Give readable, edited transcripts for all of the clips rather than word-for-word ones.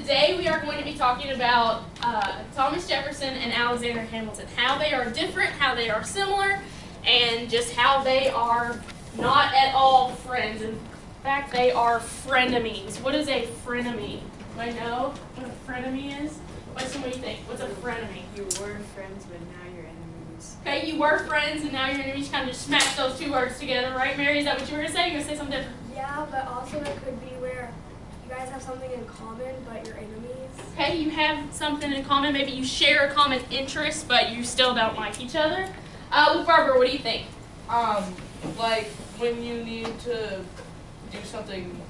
today we are going to be talking about Thomas Jefferson and Alexander Hamilton, how they are different, how they are similar, and just how they are not at all friends. In fact, they are frenemies. What is a frenemy? Do I know what a frenemy is? What do you think? What's a frenemy? You were friends, but now you're enemies. Okay, you were friends and now you're enemies. Kind of just smash those two words together, right, Mary? Is that what you were going to say? You're going to say something different? Yeah, but also it could be where you guys have something in common, but you're enemies. Okay, you have something in common. Maybe you share a common interest, but you still don't like each other. Luke Barber, what do you think? Like when you need to do something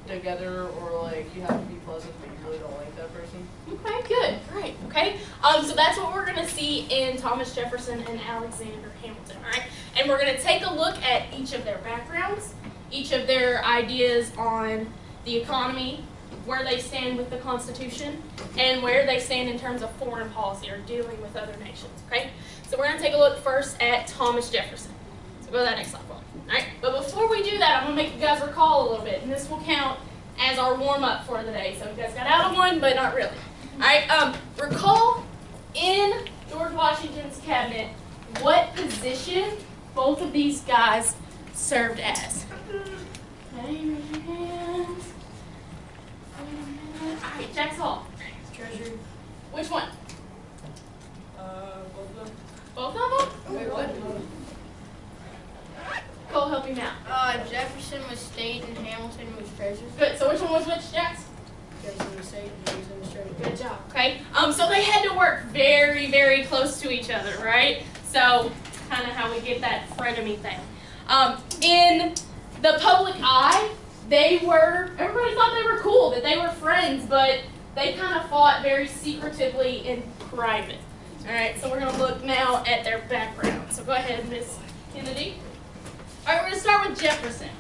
together, or like you have to be pleasant, but you really don't like that person. Okay, good, great. Okay, so that's what we're going to see in Thomas Jefferson and Alexander Hamilton. All right, and we're going to take a look at each of their backgrounds, each of their ideas on the economy, where they stand with the Constitution, and where they stand in terms of foreign policy or dealing with other nations. Okay, so we're going to take a look first at Thomas Jefferson. So go to that next slide. All right, but before we do that, I'm going to make you guys recall a little bit, and this will count as our warm-up for the day. So you guys got out of one, but not really. All right, recall in George Washington's cabinet what position both of these guys served as. Okay, raise your hands. All right, Jack's Hall. Treasury. Which one? Both of them. Both of them? Wait, what? Cole, help him out. Jefferson was state and Hamilton was treasurer. Good. So which one was which, Jax? Jefferson was state and Hamilton was treasury. Good job. Okay. So they had to work very, very close to each other, right? So kind of how we get that frenemy thing. In the public eye, everybody thought they were cool, that they were friends, but they kind of fought very secretively in private. All right. So we're going to look now at their background. So go ahead, Miss Kennedy. All right, we're going to start with Jefferson.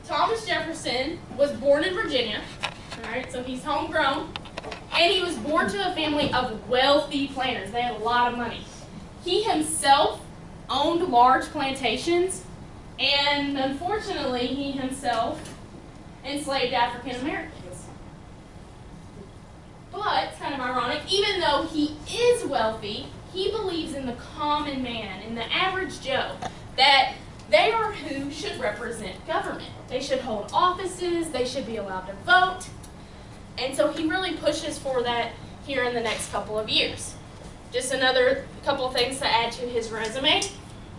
Thomas Jefferson was born in Virginia. All right, so he's homegrown. And he was born to a family of wealthy planters. They had a lot of money. He himself owned large plantations. And unfortunately, he himself enslaved African Americans. But, it's kind of ironic, even though he is wealthy, he believes in the common man, in the average Joe, that they are who should represent government. They should hold offices, they should be allowed to vote. And so he really pushes for that here in the next couple of years. Just another couple of things to add to his resume.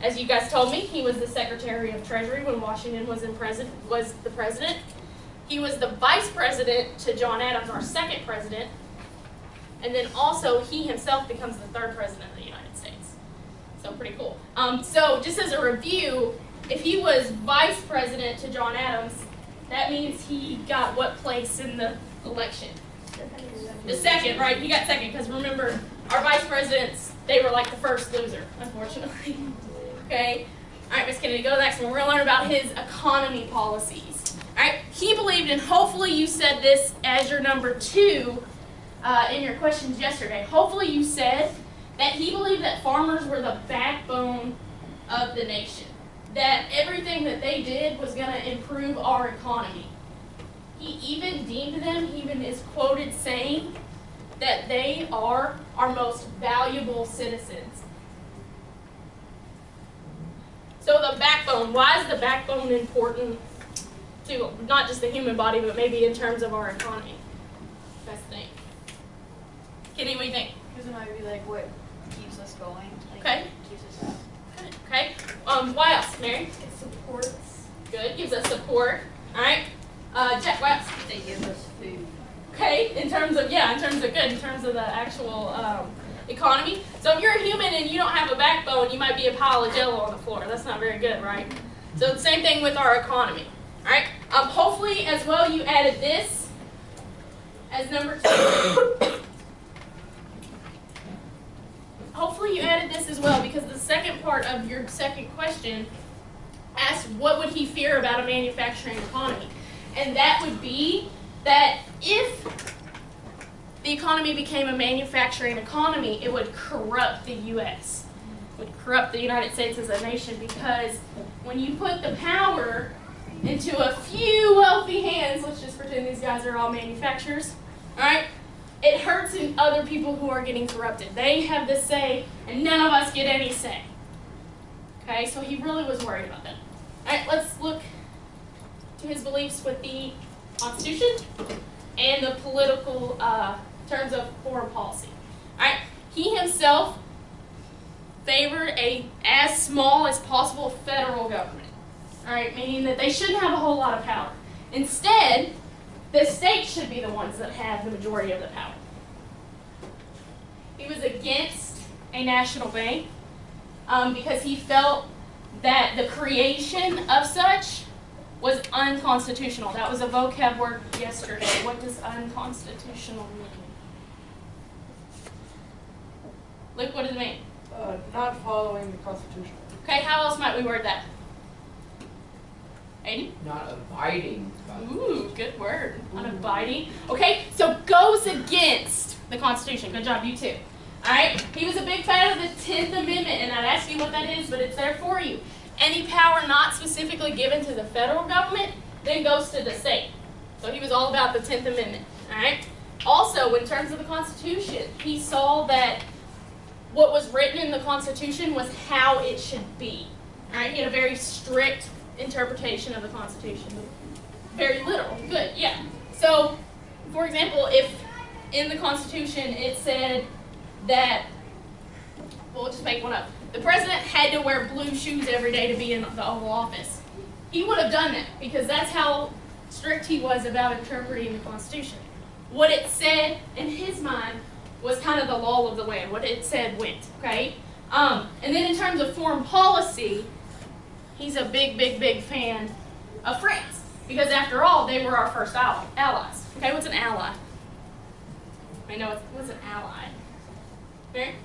As you guys told me, he was the Secretary of Treasury when Washington was the president. He was the vice president to John Adams, our second president. And then also he himself becomes the third president of the United States. So pretty cool. So just as a review, if he was vice president to John Adams, that means he got what place in the election? The second, right? He got second, because remember, our vice presidents, they were like the first loser, unfortunately. Okay? All right, Ms. Kennedy, go to the next one. We're going to learn about his economy policies. All right? He believed, and hopefully you said this as your number 2 in your questions yesterday. Hopefully you said that he believed that farmers were the backbone of the nation, that everything that they did was going to improve our economy. He even deemed them, he even is quoted saying that they are our most valuable citizens. So the backbone, why is the backbone important to not just the human body, but maybe in terms of our economy? Best thing. Kenny, what do you think? Because it might be like what keeps us going. Like, Okay. Keeps us up. Okay. Why else, Mary? It supports. Good. Gives us support. All right. Jack, what else? They give us food. Okay. In terms of the actual economy. So if you're a human and you don't have a backbone, you might be a pile of jello on the floor. That's not very good, right? So the same thing with our economy. All right. Hopefully, as well, you added this as number 2. Hopefully you added this as well, because the second part of your second question asked what would he fear about a manufacturing economy. And that would be that if the economy became a manufacturing economy, it would corrupt the U.S. It would corrupt the United States as a nation, because when you put the power into a few wealthy hands, let's just pretend these guys guys are all manufacturers. All right? It hurts in other people who are getting corrupted. They have the say, and none of us get any say. Okay, so he really was worried about that. All right, let's look to his beliefs with the Constitution and the political terms of foreign policy. All right, he himself favored a as small as possible federal government. All right, meaning that they shouldn't have a whole lot of power. Instead, the states should be the ones that have the majority of the power. He was against a national bank because he felt that the creation of such was unconstitutional. That was a vocab word yesterday. What does unconstitutional mean? Luke, what does it mean? Not following the Constitution. Okay, how else might we word that? Aiden? Not abiding by the Ooh, good word. Unabiding. Okay, so goes against the Constitution. Good job, you too. Alright, he was a big fan of the 10th Amendment, and I'd ask you what that is, but it's there for you. Any power not specifically given to the federal government then goes to the state. So he was all about the 10th Amendment. Alright? Also, in terms of the Constitution, he saw that what was written in the Constitution was how it should be. Alright, he had a very strict interpretation of the Constitution. Very literal. Good, yeah. So, for example, if in the Constitution it said that, well, we'll just make one up. The president had to wear blue shoes every day to be in the Oval Office. He would have done that because that's how strict he was about interpreting the Constitution. What it said in his mind was kind of the law of the land. What it said went, okay? And then in terms of foreign policy, he's a big, big, big fan of France because after all, they were our first allies. Okay, what's an ally? I know what's an ally? Mary?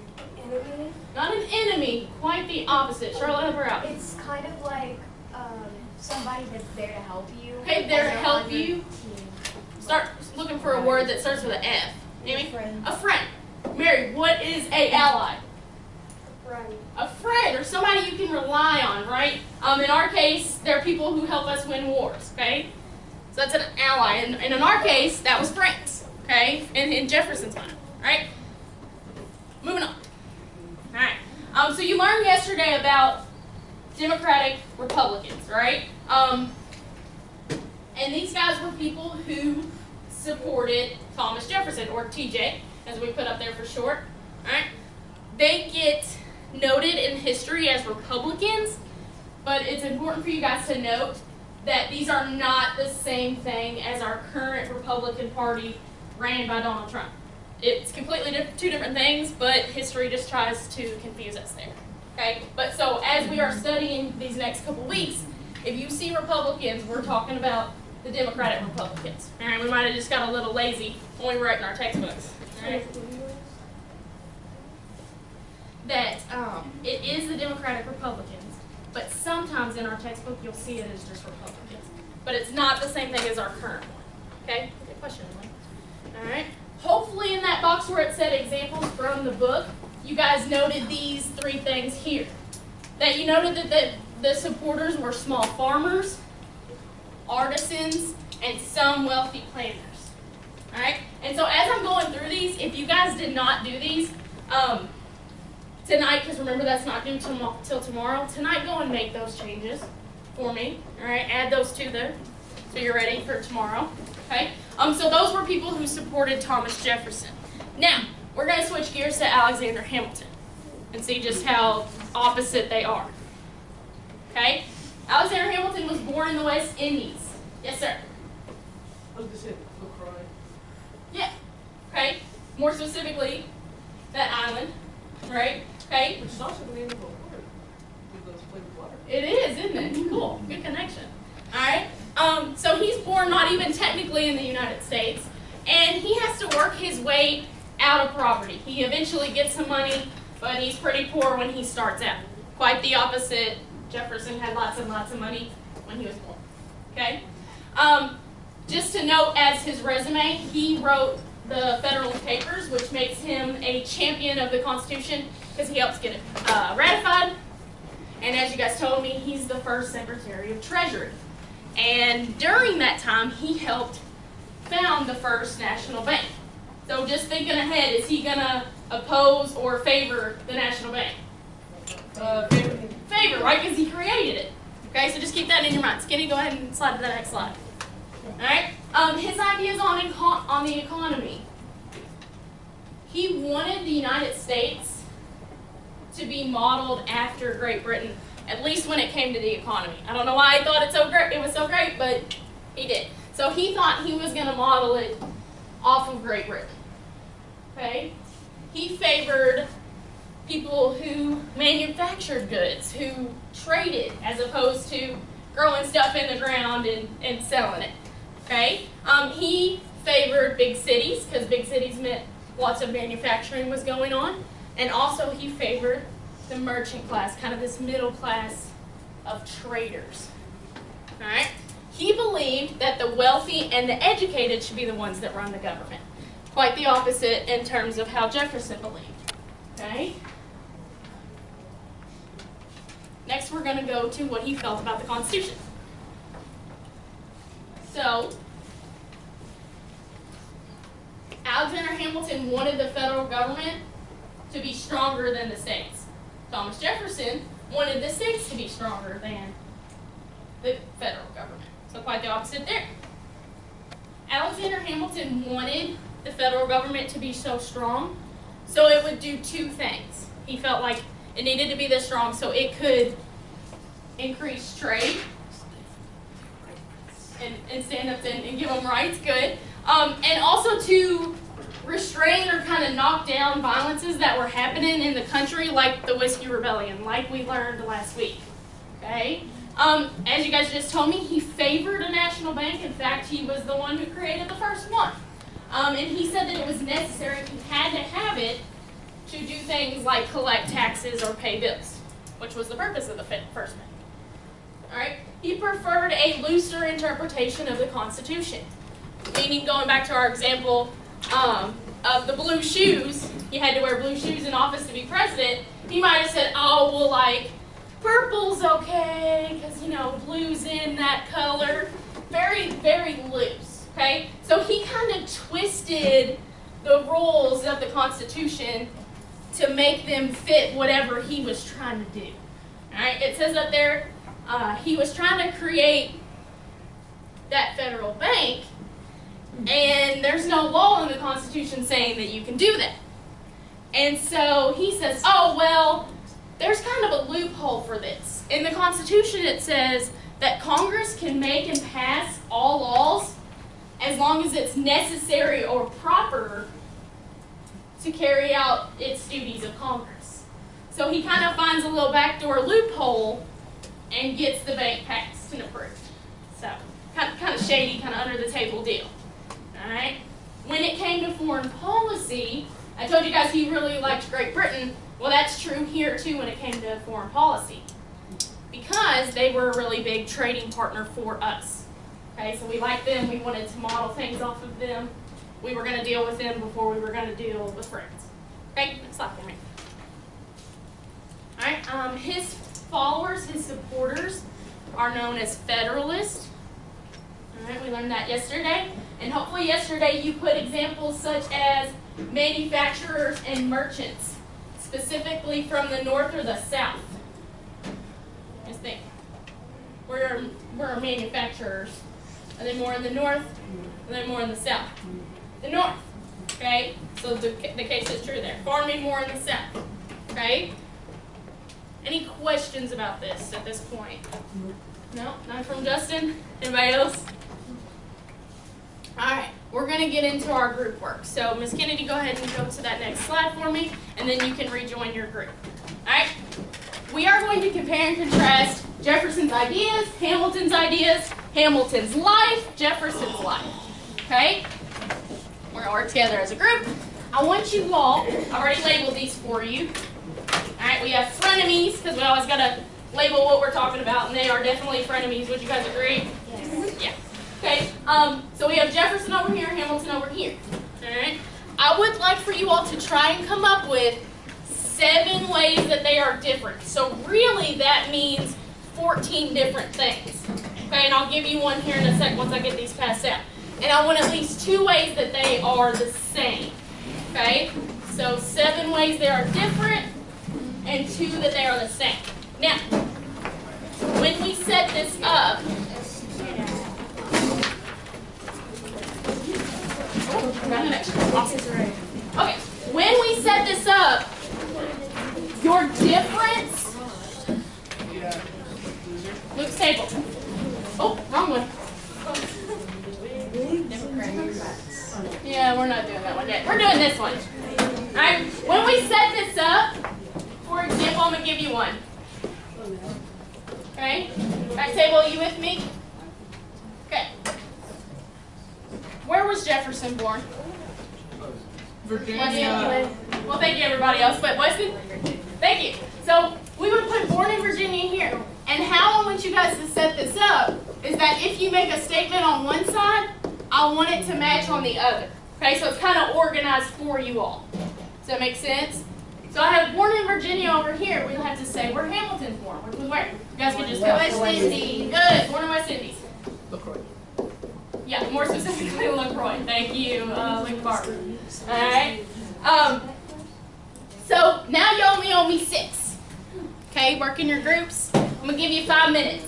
Enemy? Not an enemy, quite the opposite. Charlotte, help her out. It's kind of like somebody that's there to help you. Okay, there to They're help on your you. team. Start looking for a word that starts with an F. Amy? Friend. A friend. Mary, what is a ally? Friend. A friend, or somebody you can rely on, right? In our case, they're people who help us win wars, okay? So that's an ally. And in our case, that was France, okay? In Jefferson's mind, right? Moving on. All right. So you learned yesterday about Democratic Republicans, right? And these guys were people who supported Thomas Jefferson, or TJ, as we put up there for short. All right. They get noted in history as Republicans, but it's important for you guys to note that these are not the same thing as our current Republican Party ran by Donald Trump. It's completely two different things, but history just tries to confuse us there. Okay? But so as we are studying these next couple weeks, if you see Republicans, we're talking about the Democratic Republicans. All right? We might have just got a little lazy when we were writing our textbooks. All right? That it is the Democratic Republicans, but sometimes in our textbook you'll see it as just Republicans. But it's not the same thing as our current one. Okay? Good question, Emily. All right? Hopefully in that box where it said examples from the book, you guys noted these three things here. That you noted that the supporters were small farmers, artisans, and some wealthy planters. All right? And so as I'm going through these, if you guys did not do these tonight, because remember that's not due till tomorrow, tonight go and make those changes for me. All right? Add those to there so you're ready for tomorrow. Okay? So those were people who supported Thomas Jefferson. Now, we're going to switch gears to Alexander Hamilton and see just how opposite they are. Okay? Alexander Hamilton was born in the West Indies. Yes, sir? I was going to say LaCroix. Yeah. Okay? More specifically, that island. Right? Okay? Which is also the name of the word. With those flavored water. It is, isn't it? Cool. Good connection. All right? So he's born not even technically in the United States, and he has to work his way out of poverty. He eventually gets some money, but he's pretty poor when he starts out. Quite the opposite. Jefferson had lots and lots of money when he was born. Okay? Just to note as his resume, he wrote the Federal Papers, which makes him a champion of the Constitution because he helps get it ratified. And as you guys told me, he's the first Secretary of Treasury. And during that time, he helped found the first national bank. So just thinking ahead, is he going to oppose or favor the national bank? Favor, right? Because he created it. Okay, so just keep that in your mind. Skinny, go ahead and slide to the next slide. All right. His ideas on the economy. He wanted the United States to be modeled after Great Britain, at least when it came to the economy. I don't know why he thought it was so great, but he did. So he thought he was going to model it off of Great Britain. Okay? He favored people who manufactured goods, who traded, as opposed to growing stuff in the ground and selling it. Okay? He favored big cities, because big cities meant lots of manufacturing was going on. And also he favored the merchant class, kind of this middle class of traders. All right? He believed that the wealthy and the educated should be the ones that run the government. Quite the opposite in terms of how Jefferson believed. Okay? Next, we're going to go to what he felt about the Constitution. So, Alexander Hamilton wanted the federal government to be stronger than the states. Thomas Jefferson wanted the states to be stronger than the federal government. So quite the opposite there. Alexander Hamilton wanted the federal government to be so strong so it would do two things. He felt like it needed to be this strong so it could increase trade and stand up and give them rights, good. And also to restrain or kind of knock down violences that were happening in the country, like the Whiskey Rebellion, like we learned last week. Okay? As you guys just told me, he favored a national bank. In fact, he was the one who created the first one. And he said that it was necessary, he had to have it to do things like collect taxes or pay bills, which was the purpose of the first bank. All right? He preferred a looser interpretation of the Constitution, meaning going back to our example of the blue shoes, you had to wear blue shoes in office to be president. He might have said, oh, well, like, purple's okay, because, you know, blue's in that color. Very, very loose, okay? So he kind of twisted the rules of the Constitution to make them fit whatever he was trying to do. All right, it says up there, he was trying to create that federal bank, and there's no law in the Constitution saying that you can do that. And so he says, oh, well, there's kind of a loophole for this. In the Constitution, it says that Congress can make and pass all laws as long as it's necessary or proper to carry out its duties of Congress. So he kind of finds a little backdoor loophole and gets the bank passed and approved. So kind of shady, kind of under the table deal. All right. When it came to foreign policy, I told you guys he really liked Great Britain. Well, that's true here too when it came to foreign policy, because they were a really big trading partner for us. Okay, so we liked them. We wanted to model things off of them. We were going to deal with them before we were going to deal with France. Okay, next slide for me. All right, his followers, his supporters, are known as Federalists. All right, we learned that yesterday. And hopefully yesterday you put examples such as manufacturers and merchants, specifically from the north or the south. Just think. Where are manufacturers? Are they more in the north? Are they more in the south? The north. Okay? So the case is true there. Farming more in the south. Okay? Any questions about this at this point? No? None from Justin? Anybody else? All right, we're going to get into our group work. So, Ms. Kennedy, go ahead and go to that next slide for me, and then you can rejoin your group. All right? We are going to compare and contrast Jefferson's ideas, Hamilton's life, Jefferson's life. Okay? We're going to work together as a group. I want you all, I've already labeled these for you. All right, we have frenemies, because we always got to label what we're talking about, and they are definitely frenemies. Would you guys agree? Yes. Yeah. Okay, so we have Jefferson over here, Hamilton over here. All right. I would like for you all to try and come up with 7 ways that they are different. So really that means 14 different things. Okay, and I'll give you one here in a sec once I get these passed out. and I want at least 2 ways that they are the same. Okay? So 7 ways they are different, and 2 that they are the same. Now, when we set this up, okay, when we set this up, your difference, Luke's table. Oh, wrong one. Yeah, we're not doing that one yet. We're doing this one. Alright, when we set this up, for example, I'm going to give you one. Okay? Alright, table, are you with me? Okay. Where was Jefferson born? Virginia. Well, thank you, everybody else. But Weston? Thank you. So, we would put born in Virginia here. And how I want you guys to set this up is that if you make a statement on one side, I want it to match on the other. Okay, so it's kind of organized for you all. Does that make sense? So I have born in Virginia over here. We'll have to say where Hamilton's born. Which was where? You guys can just go. West Indies. Good. Born in West Indies. LaCroix. Yeah, more specifically LaCroix. Thank you, Luke Barber. Alright. So now you only owe me 6. Okay, work in your groups. I'm going to give you 5 minutes.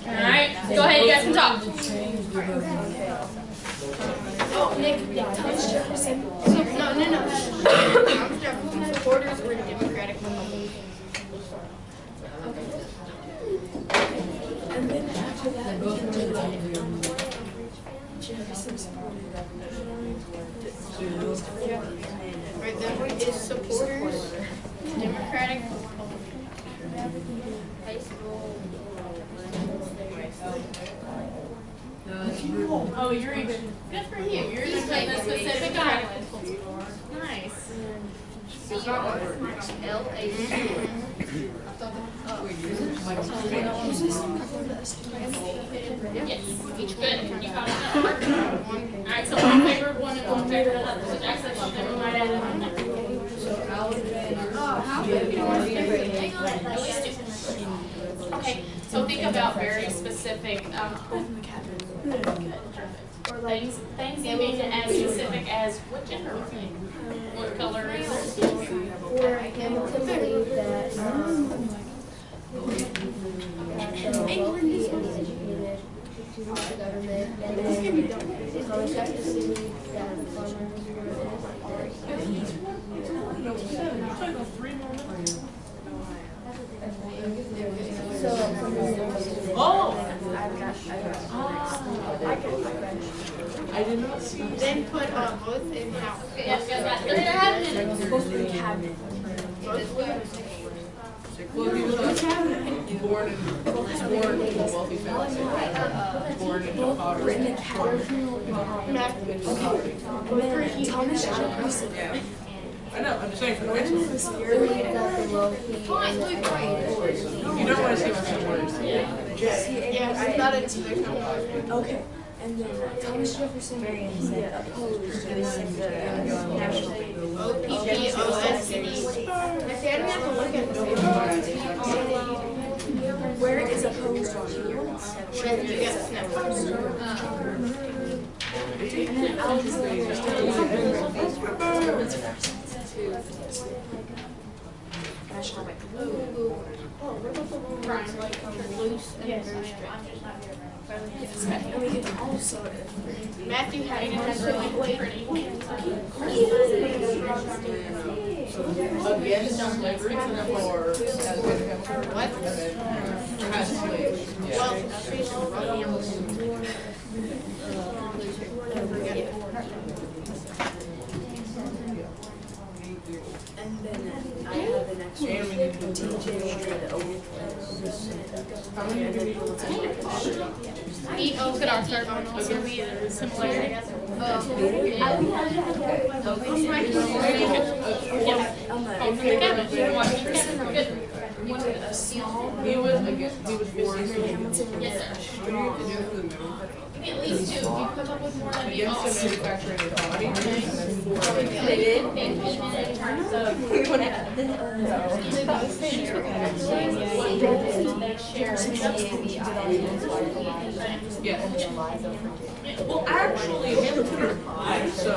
Alright, go ahead, you guys can talk. Oh, Nick, Thomas Jefferson. No. Thomas Jefferson supporters were the Democratic Republicans. And then after that, we can do Jefferson supported. Right, then one is supporters, Democratic. High school. Oh, you're even, good for you. You're even putting the specific island. Nice. Yes, each good. You got it. Alright, so one favor of one and one favor of another. So Jack said something we might add on there. At least 2. Okay, so think about very specific things even as specific as what gender are they? What color is it? Or Hamilton believed that England is educated to the government, and then Thomas Jefferson believed that farmers I did not see. Then put both in house. Yes, guys, they're having it. Well, he was born in a wealthy family. Born in a poverty. Thomas Jefferson. Yeah. I know, I'm just saying for the next one. You don't want to see what's the worst. Yeah, I thought it's Okay. And then Thomas Jefferson opposed the national Where is opposed on here? And then and we can also Matthew Hayden has Really really pretty. Against slavery or as what? As slaves. and then I have the next one. Look at our third one. It's going to be a similarity. Good. He was forced to Yes, sir. what do you have to do for the minimum? At least 2. If you come up with more, that'd be Against the awesome. manufacturing economy, and then for And even in terms of they share. yes. Well, actually, so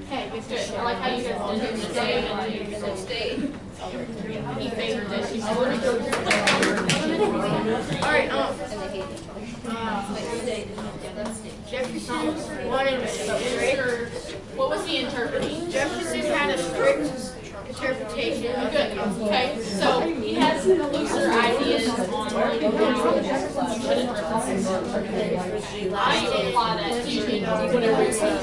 Hey, it's good. I like how you guys did it today. He favored this. Alright, Jefferson wanted a strict, What was he interpreting? Jefferson had a strict interpretation. Good. Okay. So he has looser ideas on how you should interpret. I apply that to whatever you're saying.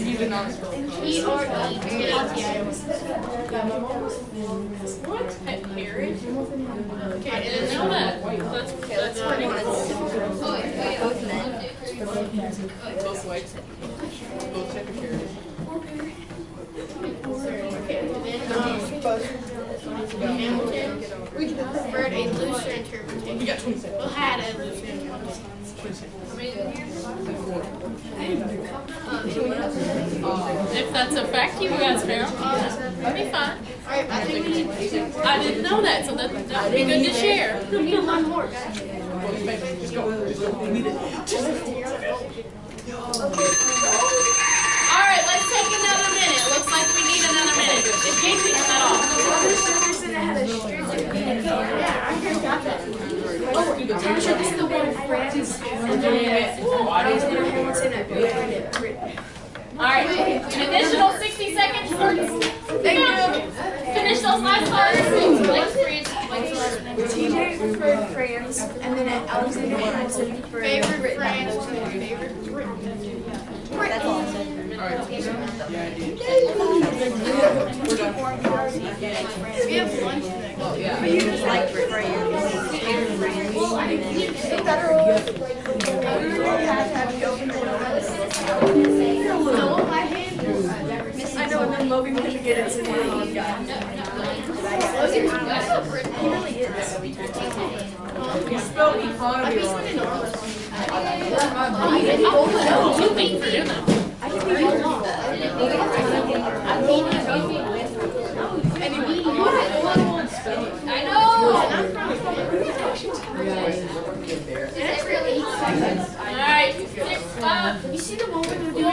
you did not spell What? Marriage? Okay, I didn't know that. That's pretty cool. both whites, both secretaries. Hamilton preferred a looser interpretation. We got 26. Well, had a looser interpretation. If that's a fact, you guys found, that'd be fine. Alright, I think we need I didn't know that, so that would be good to share. we need one more, guys. Just go. All right, let's take another minute. Looks like we need another minute. If you can at all. All right, an additional 60 seconds. Finish those last words. TJ preferred France, and then Alexander Hamilton preferred Favorite France, favorite Britain. That's all. We have lunch next. But you just like France. No, my hand. I know, and then Logan couldn't get it to the other guy. He really is. You spelled economy wrong. You wait for them. I know. All right. You see the one where they're doing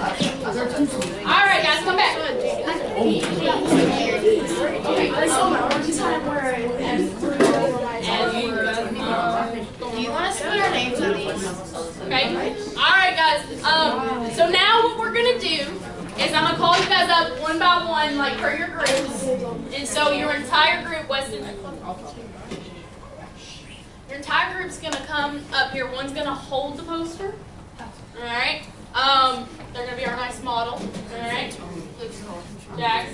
All right, guys, come back. I saw my one time where Do you want to spell your names on these? Okay. All right, guys. So now what we're gonna do is I'm gonna call you guys up one by one, like per your groups, and so your entire group, Weston. Your entire group's gonna come up here. One's gonna hold the poster. All right. They're gonna be our nice model. All right. Jax.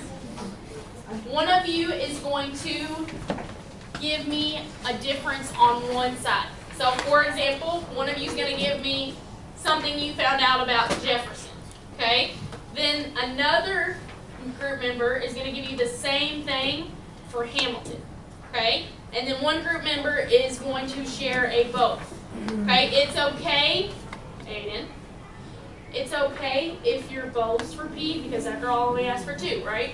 One of you is going to give me a difference on one side. So, for example, one of you is going to give me something you found out about Jefferson. Okay. Then another group member is going to give you the same thing for Hamilton. Okay. And then one group member is going to share a vote. Okay. It's okay, Aiden. It's okay if your votes repeat because after all we asked for 2, right?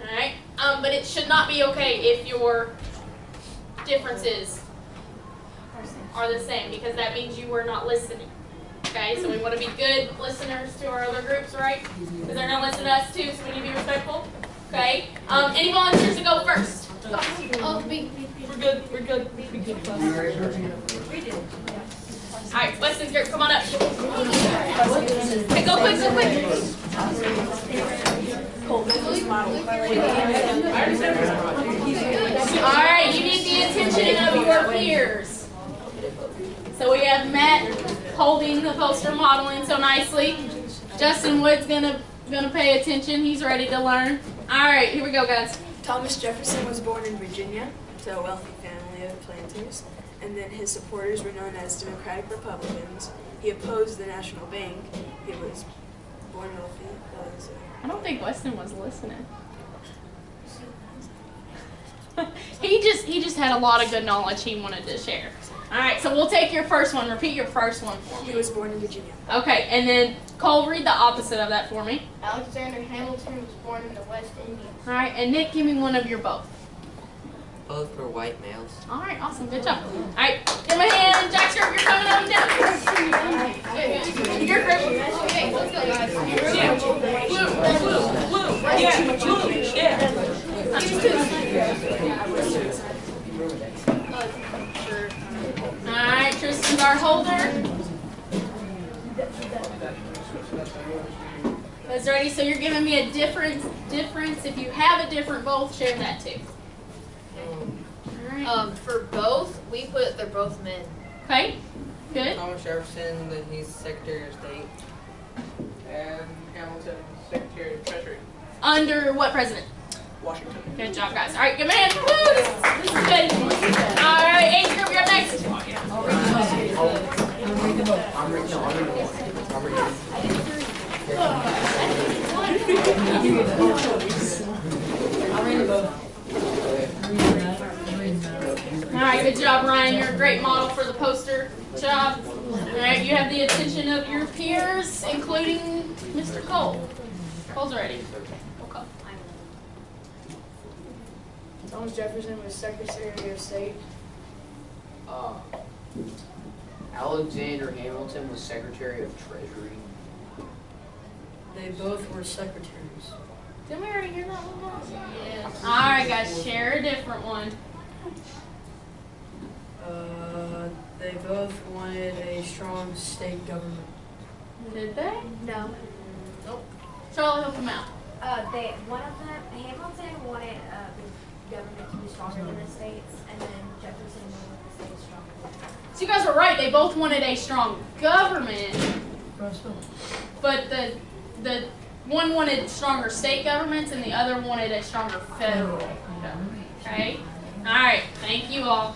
All right. But it should not be okay if your differences are the same because that means you were not listening. Okay, so we want to be good listeners to our other groups, right? Because they're going to listen to us too, so we need to be respectful. Okay. Any volunteers to go first? Oh, me. We're good. We're good. All right, Weston's group, come on up. Okay, go quick, go quick. I already said Alright, you need the attention of your peers. So we have Matt holding the poster modeling so nicely. Justin Wood's gonna pay attention. He's ready to learn. Alright, here we go, guys. Thomas Jefferson was born in Virginia to a wealthy family of planters, and then his supporters were known as Democratic Republicans. He opposed the National Bank. He was born wealthy. I don't think Weston was listening. He just had a lot of good knowledge he wanted to share. Alright, so we'll take your first one. Repeat your first one for me. He was born in Virginia. Okay, and then Cole, read the opposite of that for me. Alexander Hamilton was born in the West Indies. Alright, and Nick, give me one of your both. Both were white males. Alright, awesome, good job. Alright, give him a hand. Jack Sharp, you're coming up and down. You're great. Okay, let's go, guys. Alright, Tristan's our holder. That's ready. So you're giving me a difference. If you have a different both, share that too. Alright. For both, we put they're both men. Okay. Good. Thomas Jefferson, then he's Secretary of State. And Hamilton, Secretary of Treasury. Under what president? Washington. Good job, guys. All right, good man. Woo! This is good. All right, age group, you're up next. All right, good job, Ryan. You're a great model for the poster job. All right, you have the attention of your peers, including Mr. Cole. Cole's ready. Okay. Thomas Jefferson was Secretary of State. Alexander Hamilton was Secretary of Treasury. They both were secretaries. Didn't we already hear that one? Yes. All right, guys, share a different one. They both wanted a strong state government. Did they? No. Nope. Charlie, help them out. One of them, Hamilton wanted the government to be stronger than the states, and then Jefferson wanted the states stronger than the government. So you guys were right. They both wanted a strong government, but the one wanted stronger state governments, and the other wanted a stronger federal government. Okay. All right. Thank you all.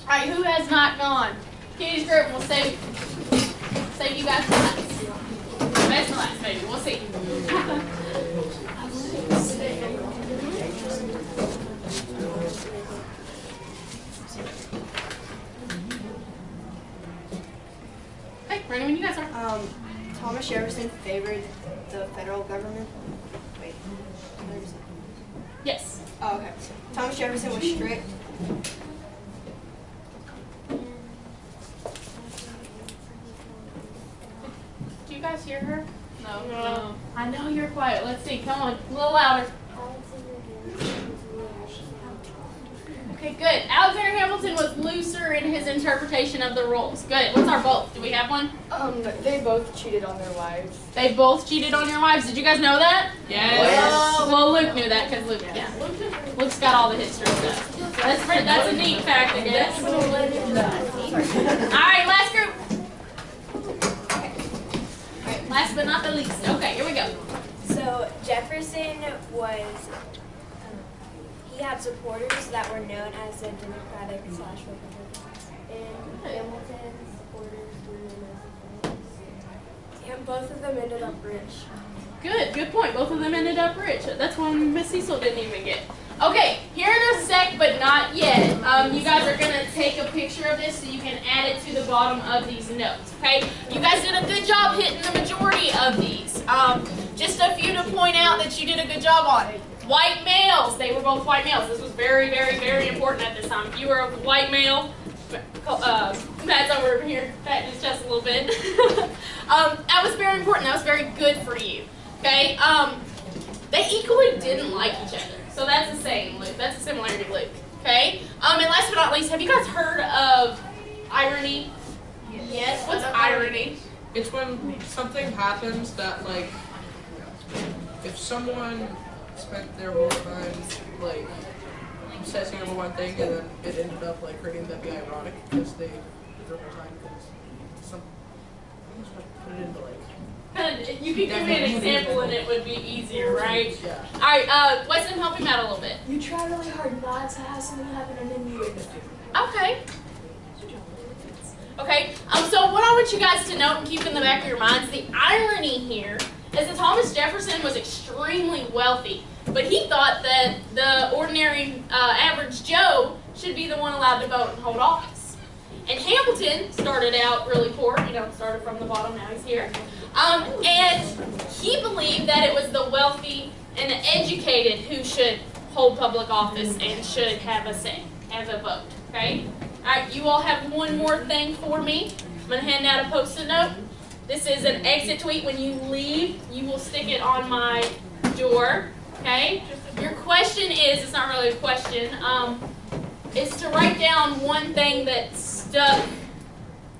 All right. Who has not gone? Kitty's group. We'll save you guys for last. Best for last, maybe. We'll see. Hey, ready when you guys are. Thomas Jefferson favored the federal government. Wait. Yes. Oh, okay. Thomas Jefferson was strict. Do you guys hear her? No. No. I know you're quiet. Let's see. Come on. A little louder. Okay, good. Alexander Hamilton was looser in his interpretation of the rules. Good. What's our both? Do we have one? They both cheated on their wives. They both cheated on your wives. Did you guys know that? Yes. Well, Luke knew that because Luke, yeah. Luke's got all the history stuff. That's a neat fact, I guess. All right, last group. Last but not the least. Okay, here we go. So Jefferson was, he had supporters that were known as the Democratic/Republicans. And Hamilton's supporters were known as the Friends. And both of them ended up rich. Good point. Both of them ended up rich. That's one Miss Cecil didn't even get. Okay, here in a sec, but not yet. You guys are going to take a picture of this so you can add it to the bottom of these notes, okay? You guys did a good job hitting the majority of these. Just a few to point out that you did a good job on. White males. They were both white males. This was very, very, very important at this time. If you were a white male, Matt's over here patting his chest a little bit. That was very important. That was very good for you, okay? They equally didn't like each other. So that's the same, Luke. That's a similarity, Luke. Okay? And last but not least, have you guys heard of irony? Yes. What's irony? It's when something happens that, like, if someone spent their whole time, like, obsessing over one thing, and then it ended up like hurting them be ironic because they did their whole time because some. I'm just gonna put it into like. You could give me an example and it would be easier, right? Yeah. Alright, Weston, help him out a little bit. You try really hard not to have something happen and then you end up doing it. Okay. Okay, so what I want you guys to note and keep in the back of your minds, the irony here is that Thomas Jefferson was extremely wealthy, but he thought that the ordinary average Joe should be the one allowed to vote and hold office. And Hamilton started out really poor, started from the bottom, now he's here. And he believed that it was the wealthy and the educated who should hold public office and should have a say, have a vote, okay? Alright, you all have one more thing for me. I'm going to hand out a post-it note. This is an exit tweet. When you leave, you will stick it on my door, okay? Your question is, it's not really a question, is to write down one thing that stuck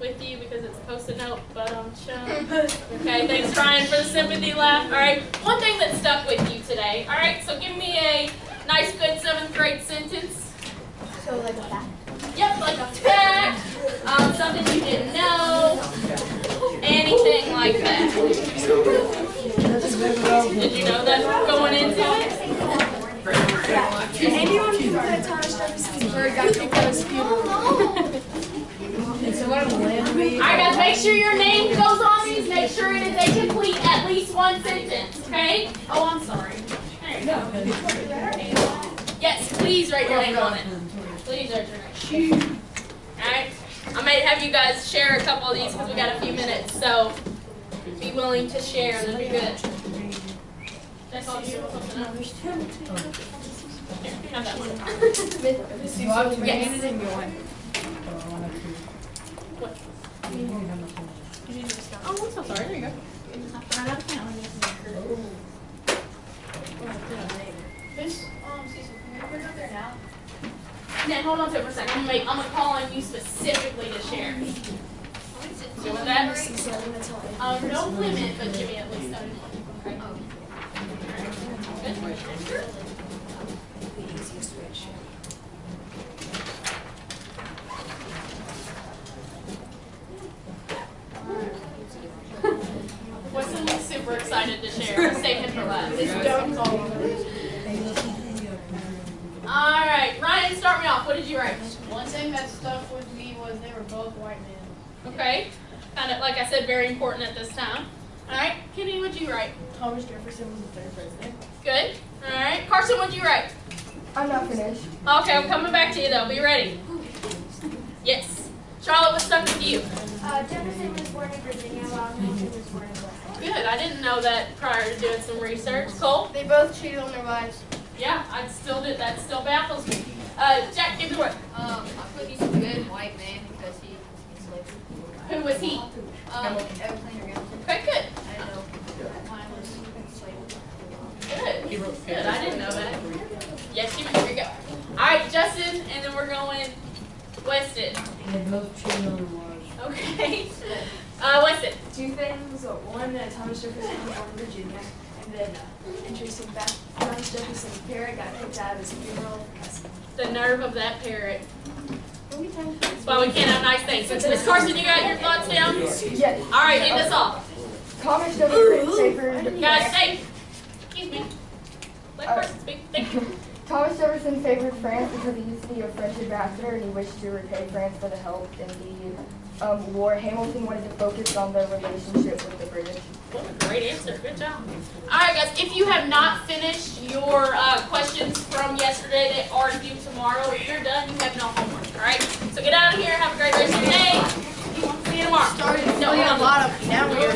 with you because it's a post-it note, but okay, thanks Ryan for the sympathy laugh. Alright, one thing that stuck with you today. Alright, so give me a nice good 7th grade sentence. So like a fact? Yep, like a fact, something you didn't know, anything like that. Did you know that going into it? Anyone can put a Thomas Jefferson's bird got kicked out of school. Alright guys, make sure your name goes on these, make sure it is a complete at least one sentence, okay? Oh, I'm sorry. There you go. Yes, please write your name on it. Please write your name. Alright, I might have you guys share a couple of these because we got a few minutes, so be willing to share, that'd be good. That's all you want something else. Here, have that one. Yes. What? Oh, I'm so sorry. There you go. Right out of town. Cecil, can we put it up there now? Now, hold on to it for a second. I'm gonna call on you specifically to share. So with that, no limit, but give me at least 7 more. Okay. Good. Weston was super excited to share. Save him for last. Alright, Ryan, start me off. What did you write? One thing that stuck with me was they were both white men. Okay. Kind of, like I said, very important at this time. Alright, Kenny, what'd you write? Thomas Jefferson was the 3rd president. Good. Alright, Carson, what'd you write? I'm not finished. Okay, I'm coming back to you though. Be ready. Yes. Charlotte, what stuck with you? Jefferson was born in Virginia while Hamilton was born in West. Good. I didn't know that prior to doing some research. Cole? They both cheated on their wives. Yeah, I still did. That still baffles me. Jack, give me the word. I put he's a good white man because he enslaved. Who was he? Alexander Hamilton. Okay, good. I know. Mine was enslaved. Good. He wrote Good. I didn't know that. Yes, here we go. All right, Justin, and then we're going Weston. They both cheated on their wives. Okay. Weston. 2 things. One, Thomas Jefferson was born in Virginia. And then, interesting fact, Thomas Jefferson's parrot got kicked out of his funeral. The nerve of that parrot. That's why we can't have nice things. Miss Carson, you got your thoughts down? Yes. All right, end us off. Thomas Jefferson favored. Guys, say. Excuse me. Let Carson speak. Thank you. Thomas Jefferson favored France because he used to be a French ambassador and he wished to repay France for the help in the war. Hamilton wanted to focus on their relationship with the British. What a great answer. Good job. All right, guys. If you have not finished your questions from yesterday, they are due tomorrow. If you're done, you have no homework. All right. So get out of here. Have a great rest of your day. See you tomorrow. Started No, a lot of now we're.